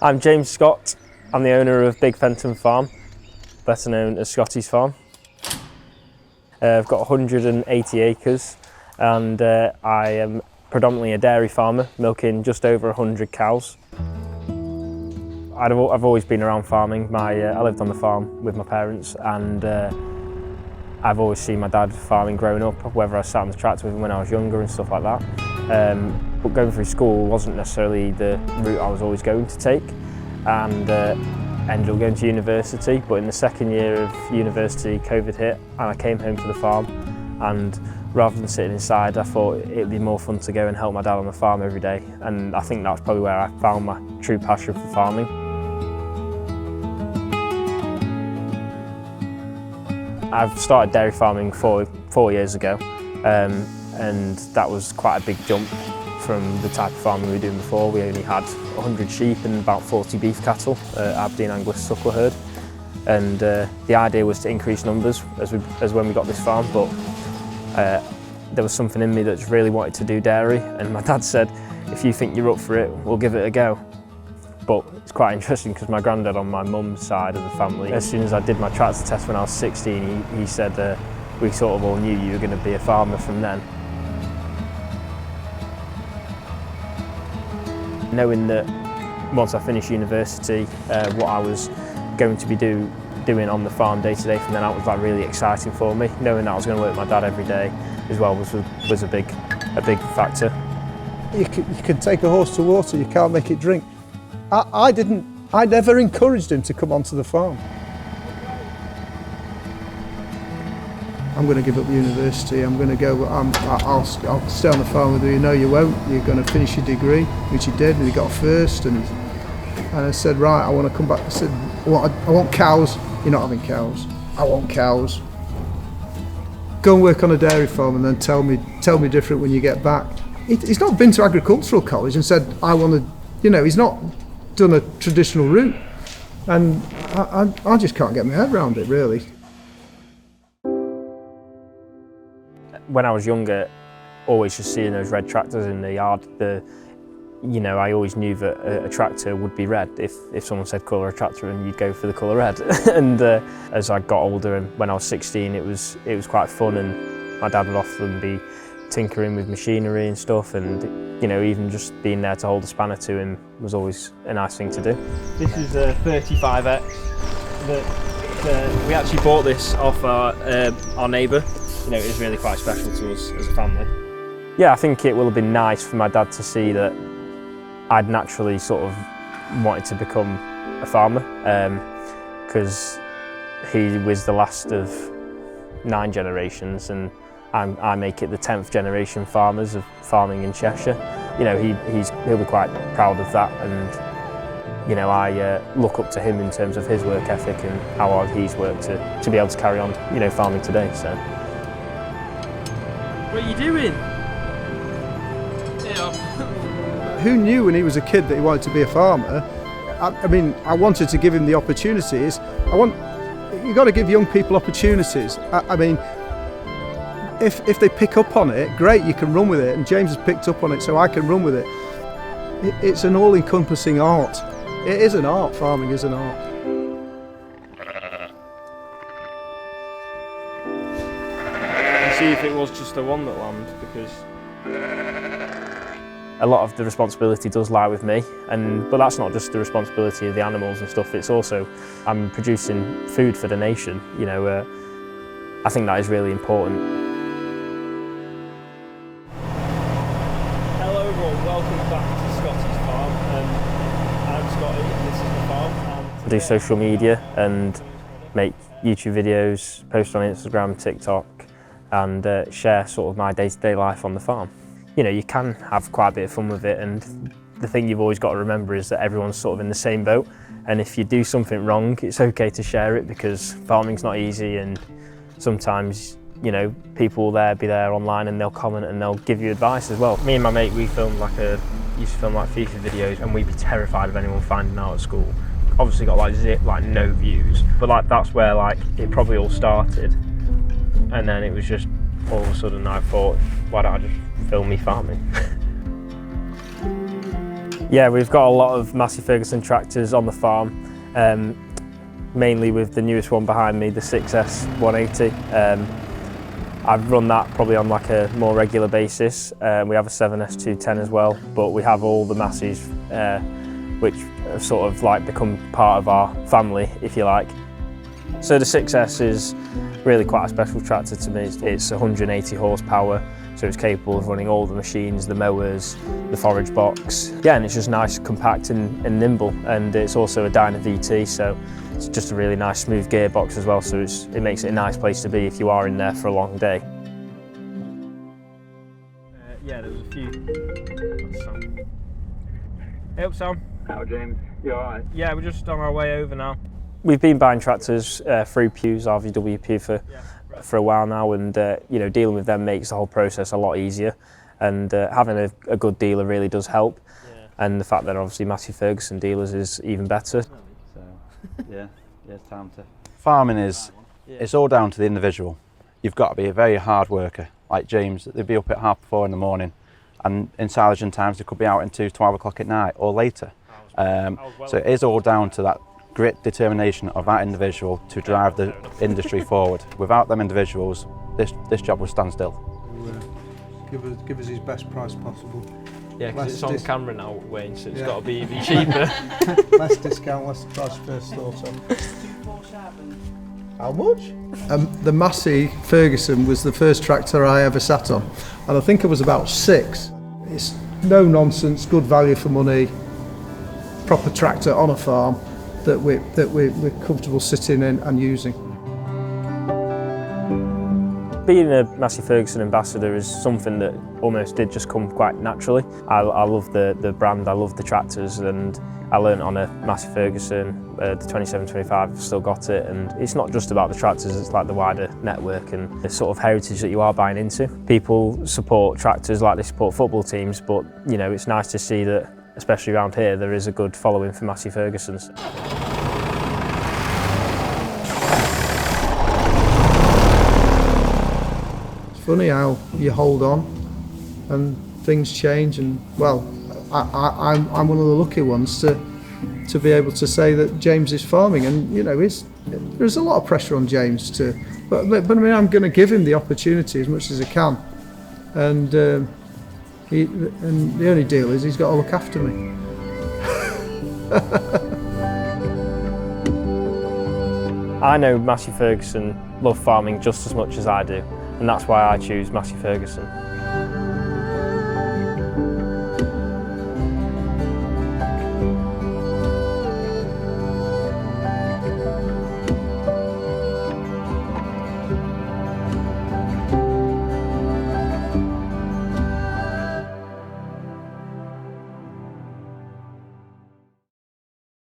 I'm James Scott. I'm the owner of Big Fenton Farm, better known as Scotty's Farm. I've got 180 acres and I am predominantly a dairy farmer, milking just over 100 cows. I've always been around farming. I lived on the farm with my parents, and I've always seen my dad farming growing up, whether I sat on the tractor with him when I was younger and stuff like that. But going through school wasn't necessarily the route I was always going to take, and ended up going to university. But in the second year of university, COVID hit and I came home to the farm, and rather than sitting inside, I thought it'd be more fun to go and help my dad on the farm every day, and I think that's probably where I found my true passion for farming. I've started dairy farming 4 years ago, and that was quite a big jump from the type of farming we were doing before. We only had 100 sheep and about 40 beef cattle, Aberdeen Angus suckler herd, and the idea was to increase numbers as when we got this farm, but there was something in me that just really wanted to do dairy, and my dad said, if you think you're up for it, we'll give it a go. But it's quite interesting because my granddad on my mum's side of the family, as soon as I did my tractor test when I was 16, he said we sort of all knew you were going to be a farmer from then. Knowing that once I finished university, what I was going to be doing on the farm day to day from then out was like really exciting for me. Knowing that I was going to work with my dad every day as well was a big factor. You can take a horse to water, you can't make it drink. I never encouraged him to come onto the farm. I'm going to give up university, I'm going to go, I'll stay on the farm with you. No, you won't, you're going to finish your degree, which he did, and he got first, and I said, right, I want to come back. I said, I want cows. You're not having cows. I want cows. Go and work on a dairy farm and then tell me different when you get back. He's not been to agricultural college and said, I want to, he's not done a traditional route, and I just can't get my head around it, really. When I was younger, always just seeing those red tractors in the yard, I always knew that a tractor would be red if someone said colour a tractor, and you'd go for the colour red. And as I got older, and when I was 16, it was quite fun, and my dad would often be tinkering with machinery and stuff, and even just being there to hold a spanner to him was always a nice thing to do. This is a 35X. We actually bought this off our neighbour. It was really quite special to us as a family. Yeah, I think it will have been nice for my dad to see that I'd naturally sort of wanted to become a farmer, because he was the last of 9 generations, and I make it the 10th generation farmers of farming in Cheshire. He'll be quite proud of that, and I look up to him in terms of his work ethic and how hard he's worked to be able to carry on farming today. So. What are you doing? Who knew when he was a kid that he wanted to be a farmer? I wanted to give him the opportunities. You've got to give young people opportunities. If they pick up on it, great, you can run with it, and James has picked up on it, so I can run with it. It's an all-encompassing art. It is an art, farming is an art. See if it was just the one that lambed, because a lot of the responsibility does lie with me, but that's not just the responsibility of the animals and stuff, it's also I'm producing food for the nation. I think that is really important. Hello everyone, welcome back to Scotty's Farm. I'm Scotty and this is the farm. I do social media and make YouTube videos, post on Instagram, TikTok, and share sort of my day-to-day life on the farm. You can have quite a bit of fun with it, and the thing you've always got to remember is that everyone's sort of in the same boat, and if you do something wrong, it's okay to share it, because farming's not easy, and sometimes people will be there online and they'll comment and they'll give you advice as well. Me and my mate, we used to film like FIFA videos, and we'd be terrified of anyone finding out at school. Obviously got like no views, but that's where it probably all started. And then it was just all of a sudden I thought, why don't I just film me farming? Yeah, we've got a lot of Massey Ferguson tractors on the farm, mainly with the newest one behind me, the 6S 180. I've run that probably on like a more regular basis. We have a 7S 210 as well, but we have all the Masseys, which have sort of like become part of our family, if you like. So the 6S is really quite a special tractor to me. It's 180 horsepower, so it's capable of running all the machines, the mowers, the forage box. Yeah, and it's just nice, compact and nimble, and it's also a Dyna VT, so it's just a really nice smooth gearbox as well, so it makes it a nice place to be if you are in there for a long day. Yeah, there was a few. Hey up, Sam. How, James? You alright? Yeah, we're just on our way over now. We've been buying tractors through Pew's, RVW Pew, for a while now, and you know, dealing with them makes the whole process a lot easier, and having a good dealer really does help. Yeah. And the fact that obviously Massey Ferguson dealers is even better. So, yeah, it's time to. Farming it's all down to the individual. You've got to be a very hard worker, like James. They'd be up at 4:30 in the morning, and in silaging times they could be out until 12 o'clock at night or later. So it is all down to that grit, determination of that individual to drive the industry forward. Without them individuals, this job would stand still. Give us his best price possible. Yeah, because it's on camera now, Wayne, so it's got to be even cheaper. Less discount, less price first thought on. How much? The Massey Ferguson was the first tractor I ever sat on, and I think I was about 6. It's no nonsense, good value for money, proper tractor on a farm that we're comfortable sitting in and using. Being a Massey Ferguson ambassador is something that almost did just come quite naturally. I love the brand, I love the tractors, and I learnt on a Massey Ferguson, the 2725, I've still got it, and it's not just about the tractors, it's like the wider network and the sort of heritage that you are buying into. People support tractors like they support football teams, but you know, it's nice to see that, especially around here, there is a good following for Massey Fergusons. It's funny how you hold on and things change, and well, I'm one of the lucky ones to be able to say that James is farming, and you know, there's a lot of pressure on James but I mean, I'm going to give him the opportunity as much as I can, and the only deal is he's got to look after me. I know Massey Ferguson love farming just as much as I do, and that's why I choose Massey Ferguson.